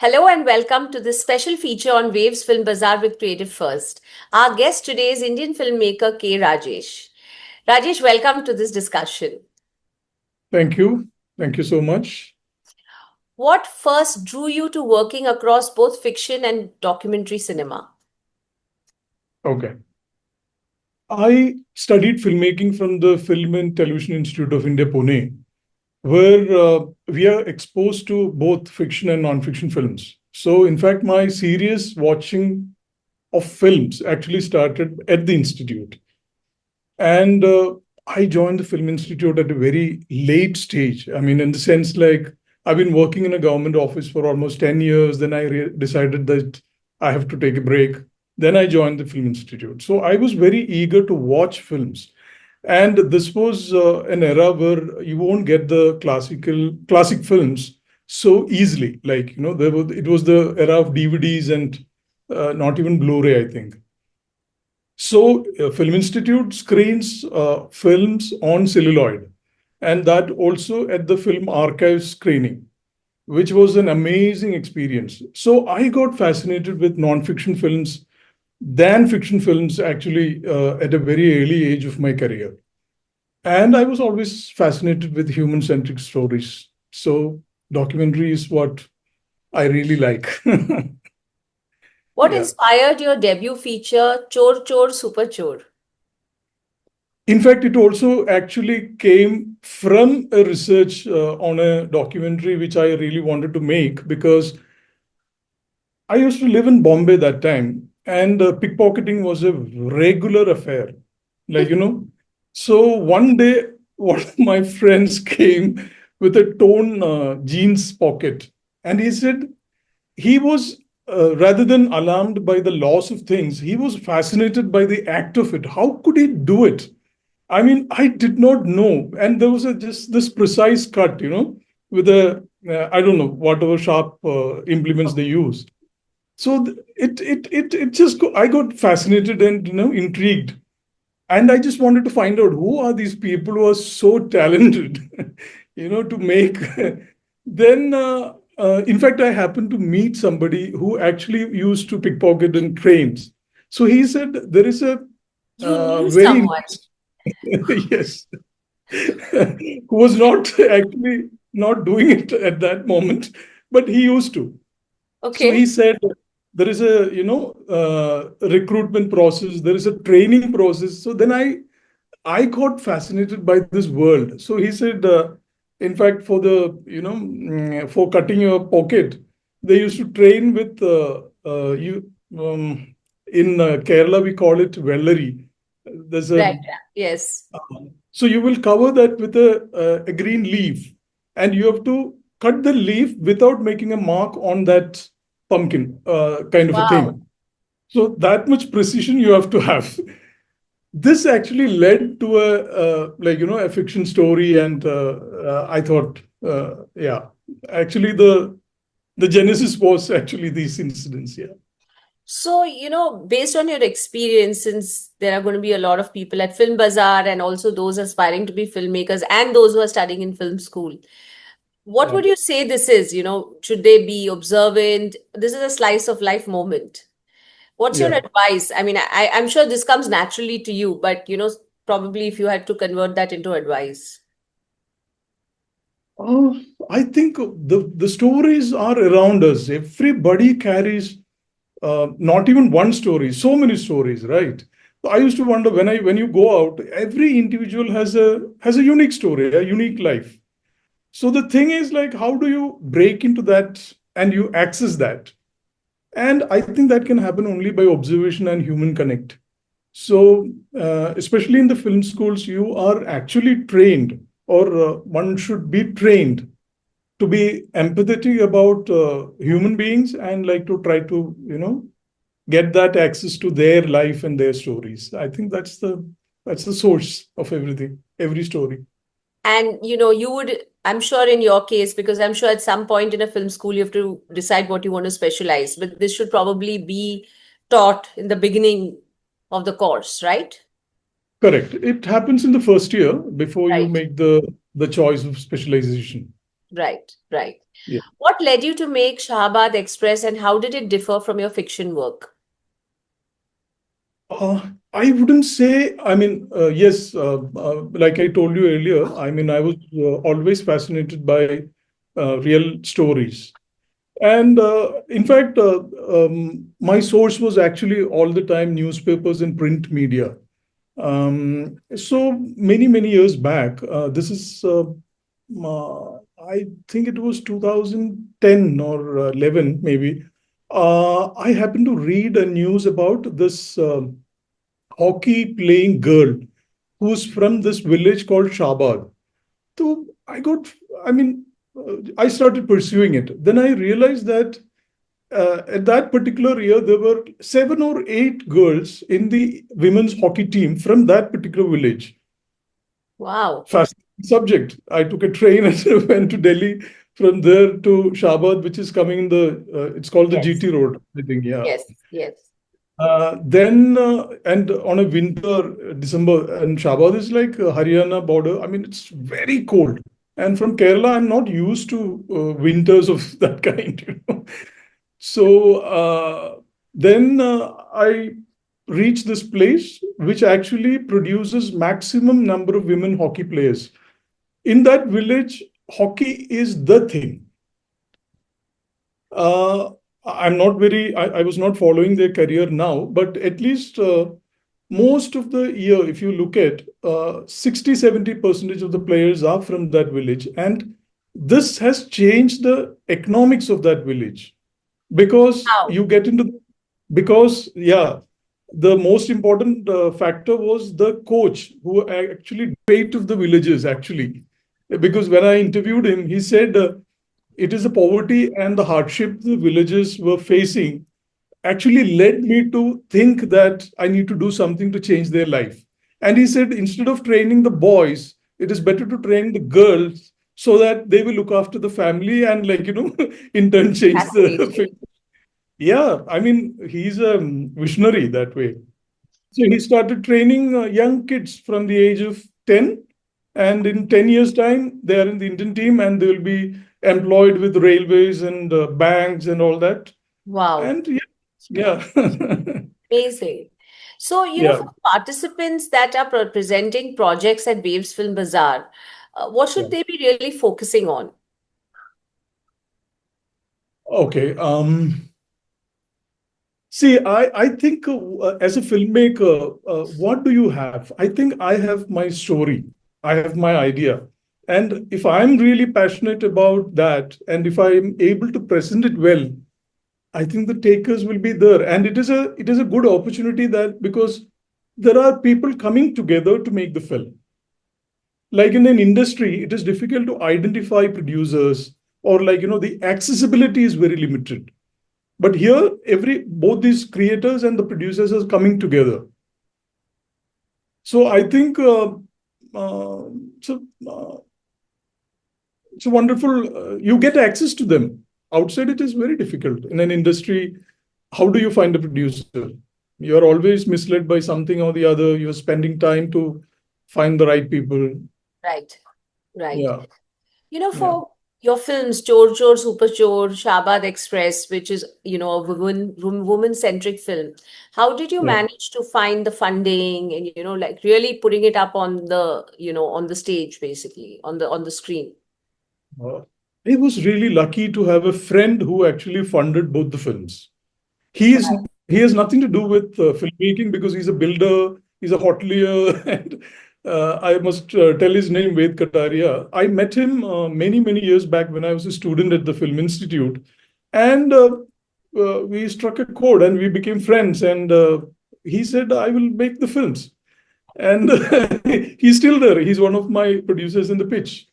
Hello and welcome to this special feature on Waves Film Bazaar with Creative First. Our guest today is Indian filmmaker K. Rajesh. Rajesh, welcome to this discussion. Thank you. Thank you so much. What first drew you to working across both fiction and documentary cinema? Okay. I studied filmmaking from the Film and Television Institute of India, Pune, where we are exposed to both fiction and non-fiction films. So, in fact, my serious watching of films actually started at the institute. And I joined the Film Institute at a very late stage. I mean, in the sense like I've been working in a government office for almost 10 years. Then I decided that I have to take a break. Then I joined the Film Institute. So I was very eager to watch films. And this was an era where you won't get the classic films so easily. Like, it was the era of DVDs and not even Blu-ray, I think. So, Film Institute screens films on celluloid, and that also at the Film Archive screening, which was an amazing experience. So, I got fascinated with non-fiction films than fiction films actually at a very early age of my career. And I was always fascinated with human-centric stories. So, documentary is what I really like. What Yeah. inspired your debut feature, Chor Chor Super Chor? In fact, it also actually came from a research on a documentary which I really wanted to make because I used to live in Bombay that time, and pickpocketing was a regular affair. Like, so one day, one of my friends came with a torn jeans pocket, and he said he was, rather than alarmed by the loss of things, he was fascinated by the act of it. How could he do it? I mean, I did not know. And there was just this precise cut, with I don't know, whatever sharp implements they use. So it just, I got fascinated and, intrigued. And I just wanted to find out who are these people who are so talented, to make. Then, in fact, I happened to meet somebody who actually used to pickpocket in trains. So he said there is a You knew very someone. yes, who was not actually not doing it at that moment, but he used to. So he Okay. said there is a recruitment process, there is a training process. So then I got fascinated by this world. So he said, in fact, for the for cutting your pocket, they used to train with you. In Kerala, we call it vellari. There's a Right. Yes. so you will cover that with a green leaf, and you have to cut the leaf without making a mark on that pumpkin, kind of a Wow. thing. So that much precision you have to have. This actually led to a fiction story, and I thought, yeah, actually the genesis was actually these incidents. Yeah. So, based on your experience, since there are going to be a lot of people at Film Bazaar and also those aspiring to be filmmakers and those who are studying in film school, what Yeah. would you say this is? Should they be observant? This is a slice of life moment. What's your Yeah. advice? I mean, I'm sure this comes naturally to you, but, probably if you had to convert that into advice. Uh, I think the stories are around us. Everybody carries not even one story, so many stories, right? So I used to wonder when you go out, every individual has a unique story, a unique life. So the thing is like, how do you break into that and you access that? And I think that can happen only by observation and human connect. So, especially in the film schools, you are actually trained, or one should be trained to be empathetic about human beings and like to try to, get that access to their life and their stories. I think that's the source of everything, every story. And, I'm sure in your case, because I'm sure at some point in a film school, you have to decide what you want to specialize, but this should probably be taught in the beginning of the course, right? Correct. It happens in the first year before you Right. make the choice of specialization. Right, right. Yeah. What led you to make Shahabad Express and how did it differ from your fiction work? I wouldn't say, I mean, yes, like I told you earlier, I mean, I was always fascinated by real stories. And in fact, my source was actually all the time newspapers and print media. So many years back, this is, I think it was 2010 or 11, maybe. I happened to read a news about this hockey playing girl who's from this village called Shabad. So I mean, I started pursuing it. Then I realized that at that particular year, there were 7 or 8 girls in the women's hockey team from that particular village. Wow. Fascinating subject. I took a train and went to Delhi. From there to Shabad, which is coming in it's called the Yes, GT Road, I think. Yeah. yes, yes. Then and on a winter December, and Shabad is like Haryana border. I mean, it's very cold. And from Kerala, I'm not used to winters of that kind. So then I reached this place which actually produces maximum number of women hockey players. In that village, hockey is the thing. Uh, I was not following their career now, but at least most of the year, if you look at 60-70% of the players are from that village. And this has changed the economics of that village because Wow. you get into, because, yeah, the most important factor was the coach who actually fate of the villages, actually. Because when I interviewed him, he said, it is the poverty and the hardship the villagers were facing actually led me to think that I need to do something to change their life. And he said, instead of training the boys, it is better to train the girls so that they will look after the family and, like, in turn change the. Fascinating. Yeah, I mean, he's a visionary that way. So he started training young kids from the age of 10. And in 10 years' time, they are in the Indian team and they will be employed with railways and banks and all that. Wow. And yeah, yeah. Amazing. So, Yeah, for participants that are presenting projects at Waves Film Bazaar, what yeah. should they be really focusing on? Okay. See, I think as a filmmaker, what do you have? I think I have my story, I have my idea. And if I'm really passionate about that, and if I'm able to present it well, I think the takers will be there. And it is a good opportunity that because there are people coming together to make the film. Like in an industry, it is difficult to identify producers, or, like, the accessibility is very limited. But here, both these creators and the producers are coming together. So I think uh, so it's a wonderful. You get access to them. Outside, it is very difficult in an industry. How do you find a producer? You're always misled by something or the other. You're spending time to find the right people. Right, right. Yeah, yeah, For your films, Chor Chor, Super Chor, Shabad Express, which is, a woman-centric film, how did you yeah. manage to find the funding and, like really putting it up on the, on the stage, basically, on the screen? Uh, I was really lucky to have a friend who actually funded both the films. He has nothing to do with filmmaking because he's a builder, he's a hotelier, and I must tell his name, Ved Kataria. I met him many years back when I was a student at the Film Institute, and we struck a chord and we became friends. And he said, "I will make the films," and he's still there. He's one of my producers in the pitch.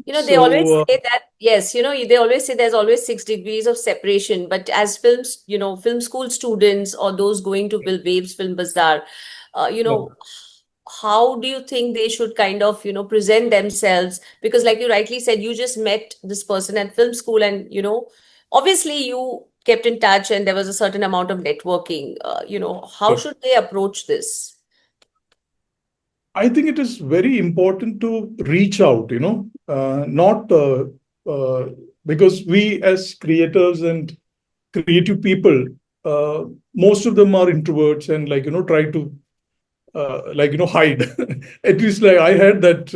They always So say that, yes, they always say there's always 6 degrees of separation. But as films, film school students or those going to Waves Film Bazaar, yeah, how do you think they should kind of, present themselves? Because like you rightly said, you just met this person at film school and, obviously you kept in touch and there was a certain amount of networking. How yeah. should they approach this? I think it is very important to reach out, not because we as creators and creative people, uh, most of them are introverts and try to hide. At least like I had that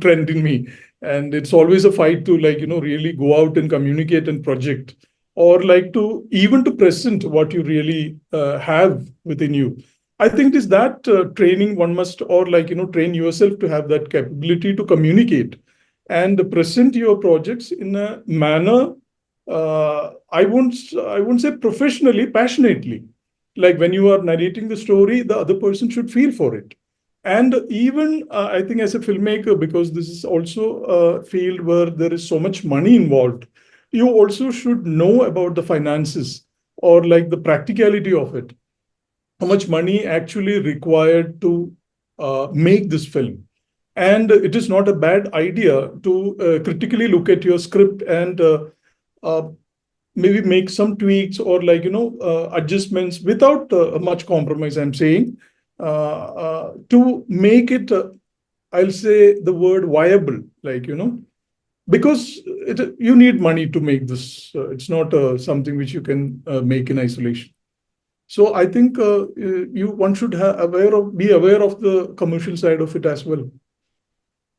trend in me, and it's always a fight to really go out and communicate and project, or like to even to present what you really have within you. I think it is that training one must, or train yourself to have that capability to communicate and present your projects in a manner. I won't say professionally, passionately. Like when you are narrating the story, the other person should feel for it. And even I think as a filmmaker, because this is also a field where there is so much money involved, you also should know about the finances or like the practicality of it. How much money actually required to make this film. And it is not a bad idea to critically look at your script and uh, maybe make some tweaks or adjustments without much compromise, I'm saying, to make it, I'll say the word viable, because you need money to make this. It's not something which you can make in isolation. So I think one should be aware of the commercial side of it as well.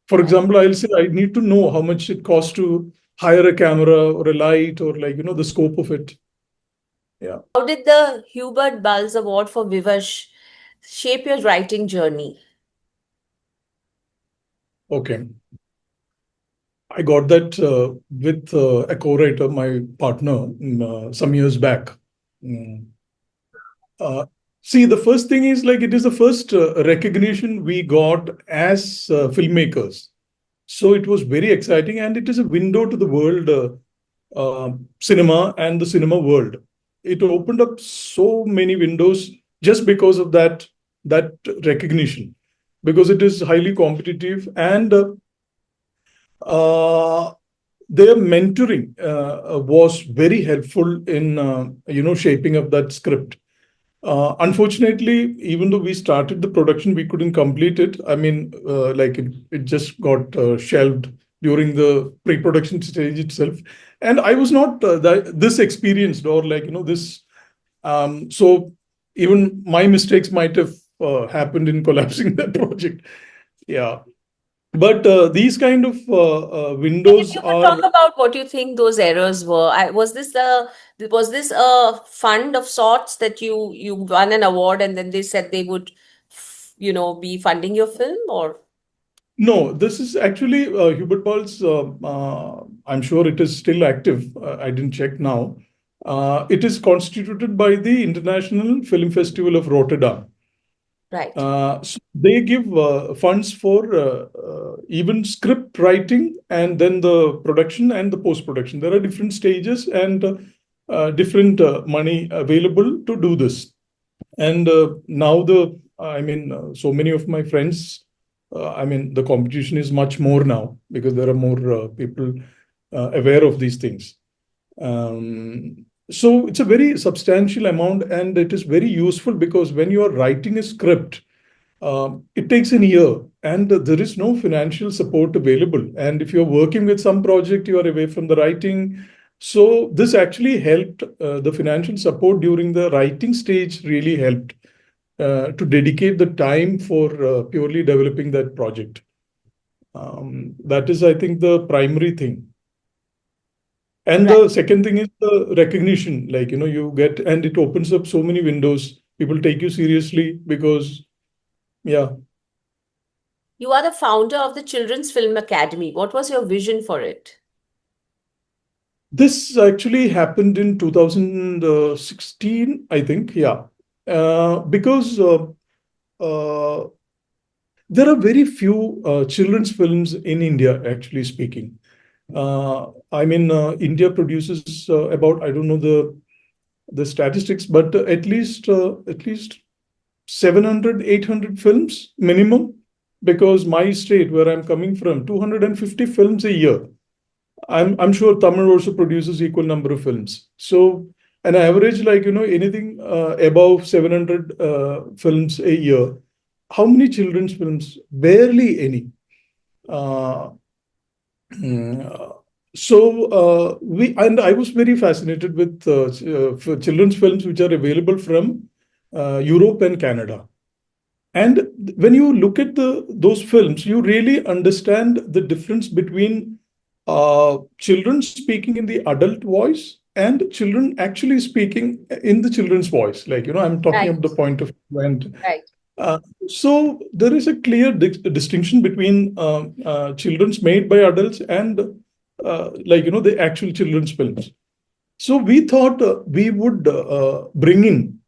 For example, I'll say I need to know how much it costs to hire a camera or a light or the scope of it. Yeah. How did the Hubert Buzz Award for Vivash shape your writing journey? Okay. I got that with a co-writer, my partner, some years back. Mm. See, the first thing is like it is the first recognition we got as filmmakers. So it was very exciting, and it is a window to the world, cinema and the cinema world. It opened up so many windows just because of that recognition, because it is highly competitive, and their mentoring was very helpful in shaping up that script. Unfortunately, even though we started the production, we couldn't complete it. I mean, it just got shelved during the pre-production stage itself. And I was not this experienced or this. So even my mistakes might have happened in collapsing that project. Yeah. But these kind of And if windows you could are. talk about what you think those errors were, was this a fund of sorts that you won an award and then they said they would, be funding your film, or? No, this is actually Hubert Ball's. I'm sure it is still active. I didn't check now. It is constituted by the International Film Festival of Rotterdam. Right. So they give funds for even script writing and then the production and the post production. There are different stages and different money available to do this. And now so many of my friends, the competition is much more now because there are more people aware of these things. So it's a very substantial amount, and it is very useful because when you are writing a script, it takes a year and there is no financial support available. And if you're working with some project, you are away from the writing. So this actually helped, the financial support during the writing stage really helped to dedicate the time for purely developing that project. That is, I think, the primary thing. And Right. the second thing is the recognition, you get, and it opens up so many windows. People take you seriously because, yeah. You are the founder of the Children's Film Academy. What was your vision for it? This actually happened in 2016, I think. Yeah. Because uh, there are very few children's films in India, actually speaking. India produces about, I don't know the statistics, but at least 700, 800 films minimum. Because my state, where I'm coming from, 250 films a year. I'm sure Tamil also produces equal number of films. So an average anything above 700 films a year how many children's films? Barely any. Uh, I was very fascinated with for children's films which are available from Europe and Canada. And when you look at those films, you really understand the difference between children speaking in the adult voice and children actually speaking in the children's voice. Like, I'm talking Right, of the point of view. And right. so there is a clear distinction between children's made by adults and the actual children's films. So we thought we would bring in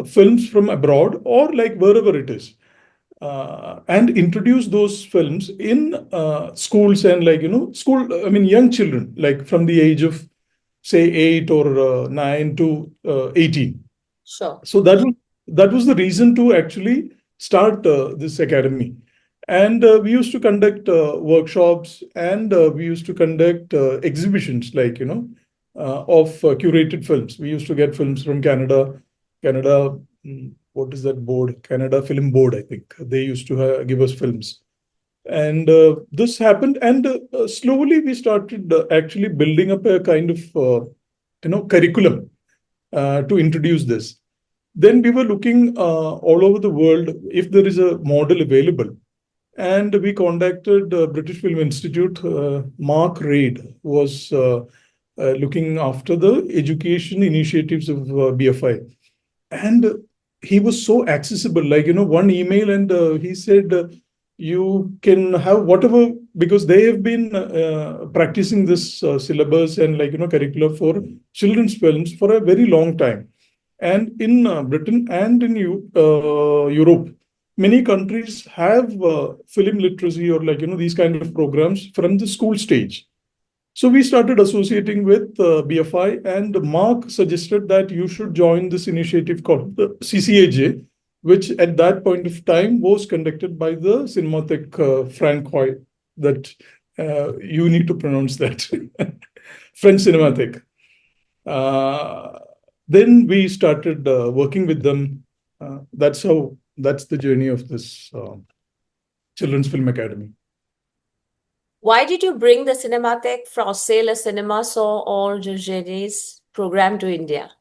films from abroad or like wherever it is, and introduce those films in schools and I mean, young children, like from the age of say 8 or 9 to 18. Sure. So that was the reason to actually start this academy. And we used to conduct workshops, and we used to conduct exhibitions, of curated films. We used to get films from Canada. What is that board? Canada Film Board, I think. They used to give us films. And this happened, and slowly we started actually building up a kind of curriculum to introduce this. Then we were looking all over the world if there is a model available. And we contacted British Film Institute. Mark Reid was looking after the education initiatives of BFI. And he was so accessible, one email, and he said, you can have whatever, because they have been practicing this syllabus and curricula for children's films for a very long time. And in Britain and in Europe, many countries have film literacy or these kind of programs from the school stage. So we started associating with BFI, and Mark suggested that you should join this initiative called the CCAJ, which at that point of time was conducted by the Cinematheque Francois, that you need to pronounce that, French Cinematheque. Then we started working with them. That's the journey of this Children's Film Academy. Why did you bring the Cinémathèque Française, Le Cinéma Sans Hors de Jeunesse program to India?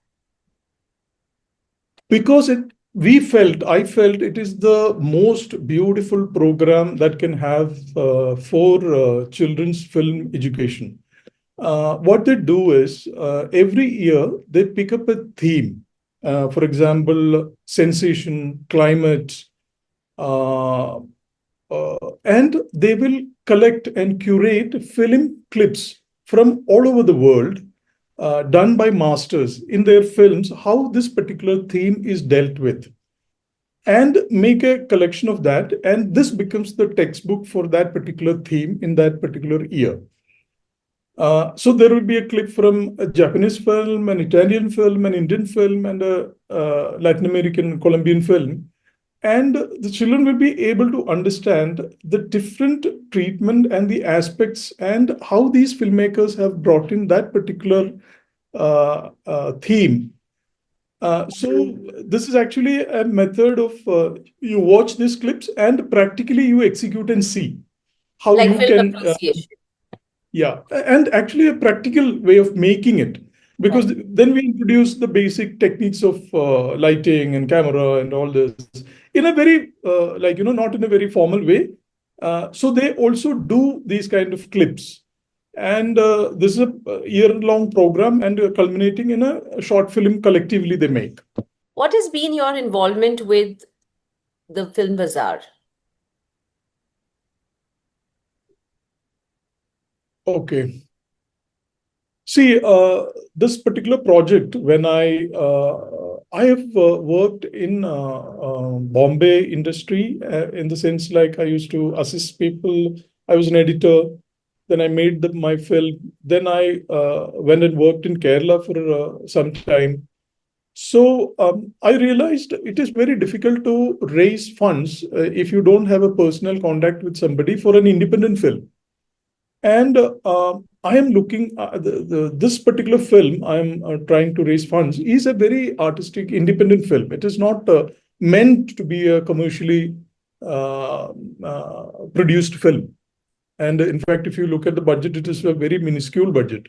Because I felt it is the most beautiful program that can have for children's film education. What they do is every year they pick up a theme. For example, sensation, climate, and they will collect and curate film clips from all over the world, done by masters in their films, how this particular theme is dealt with, and make a collection of that. And this becomes the textbook for that particular theme in that particular year. So there will be a clip from a Japanese film, an Italian film, an Indian film, and a Latin American Colombian film. And the children will be able to understand the different treatment and the aspects and how these filmmakers have brought in that particular theme. So this is actually a method of you watch these clips and practically you execute and see how Like you film can. appreciation. Yeah, and actually a practical way of making it, because then we introduce the basic techniques of lighting and camera and all this in a very not in a very formal way. So they also do these kind of clips, and this is a year-long program, and culminating in a short film collectively they make. What has been your involvement with the Film Bazaar? Okay. See, this particular project, when I have worked in Bombay industry, in the sense like I used to assist people. I was an editor. Then I made my film. Then I went and worked in Kerala for some time. So I realized it is very difficult to raise funds if you don't have a personal contact with somebody for an independent film. And I am looking this particular film I am trying to raise funds is a very artistic, independent film. It is not meant to be a commercially produced film. And in fact, if you look at the budget, it is a very minuscule budget.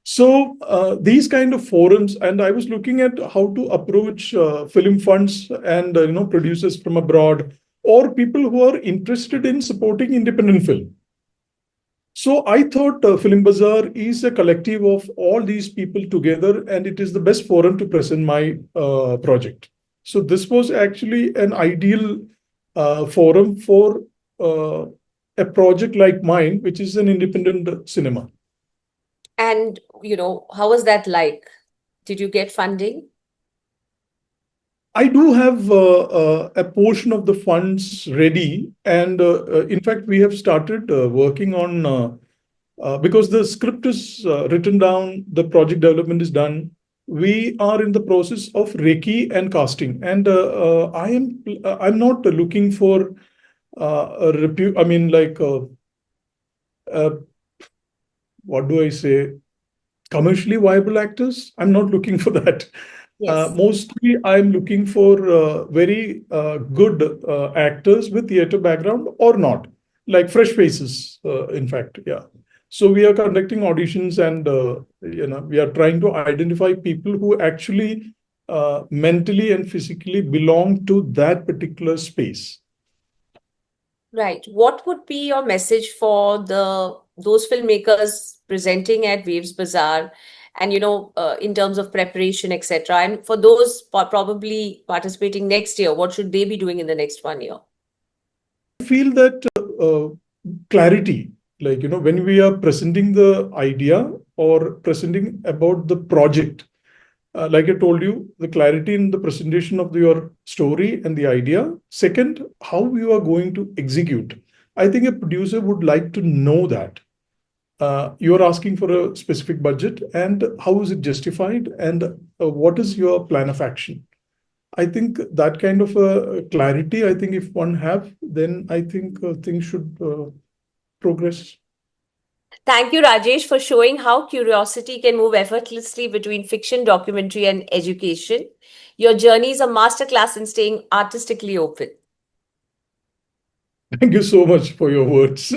So these kind of forums, and I was looking at how to approach film funds and producers from abroad, or people who are interested in supporting independent film. So I thought Film Bazaar is a collective of all these people together, and it is the best forum to present my project. So this was actually an ideal forum for a project like mine, which is an independent cinema. And, how was that like? Did you get funding? I do have a portion of the funds ready, and in fact, we have started working on because the script is written down, the project development is done. We are in the process of Reiki and casting, and I'm not looking for a I mean, like what do I say? Commercially viable actors. I'm not looking for that. Yes. Mostly, I'm looking for very good actors with theater background or not, like fresh faces. In fact, yeah. So we are conducting auditions, and we are trying to identify people who actually mentally and physically belong to that particular space. Right. What would be your message for those filmmakers presenting at Waves Bazaar, and in terms of preparation, etc., and for those probably participating next year, what should they be doing in the next 1 year? I feel that clarity, like when we are presenting the idea or presenting about the project, like I told you, the clarity in the presentation of your story and the idea. Second, how you are going to execute. I think a producer would like to know that. You are asking for a specific budget, and how is it justified, and what is your plan of action? I think that kind of clarity, I think if one have, then I think things should progress. Thank you, Rajesh, for showing how curiosity can move effortlessly between fiction, documentary, and education. Your journey is a masterclass in staying artistically open. Thank you so much for your words.